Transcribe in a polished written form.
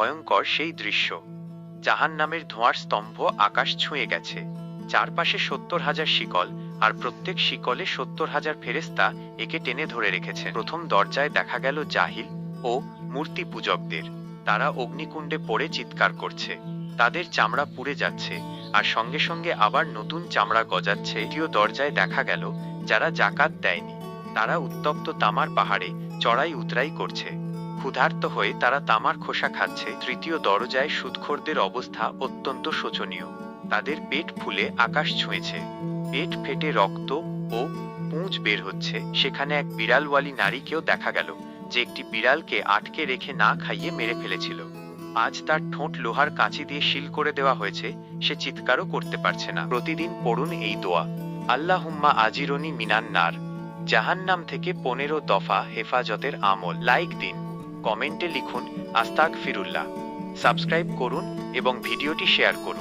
ভয়ঙ্কর সেই দৃশ্য। জাহান্নামের ধোঁয়ার স্তম্ভ আকাশ ছুঁয়ে গেছে। চারপাশে 70,000 শিকল, আর প্রত্যেক শিকলে 70,000 ফেরেশতা একে টেনে ধরে রেখেছে। প্রথম দরজায় দেখা গেল জাহিল ও মূর্তি পূজকদের। তারা অগ্নিকুণ্ডে পড়ে চিৎকার করছে, তাদের চামড়া পুড়ে যাচ্ছে, আর সঙ্গে সঙ্গে আবার নতুন চামড়া গজাচ্ছে। দ্বিতীয় দরজায় দেখা গেল যারা জাকাত দেয়নি, তারা উত্তপ্ত তামার পাহাড়ে চড়াই উতরাই করছে। ক্ষুধার্ত হয়ে তারা তামার খোসা খাচ্ছে। তৃতীয় দরজায় সুদখোরদের অবস্থা অত্যন্ত শোচনীয়। তাদের পেট ফুলে আকাশ ছুঁয়েছে, পেট ফেটে রক্ত ও পুঁজ বের হচ্ছে। সেখানে এক বিড়ালওয়ালি নারীকেও দেখা গেল, যে একটি বিড়ালকে আটকে রেখে না খাইয়ে মেরে ফেলেছিল। আজ তার ঠোঁট লোহার কাঁচি দিয়ে সিল করে দেওয়া হয়েছে, সে চিৎকারও করতে পারছে না। প্রতিদিন পড়ুন এই দোয়া, আল্লাহুম্মা আজিরনি মিনান নার। জাহান্নাম থেকে 15 দফা হেফাজতের আমল। লাইক দিন, কমেন্টে লিখুন আস্তাগফিরুল্লাহ, সাবস্ক্রাইব করুন এবং ভিডিওটি শেয়ার করুন।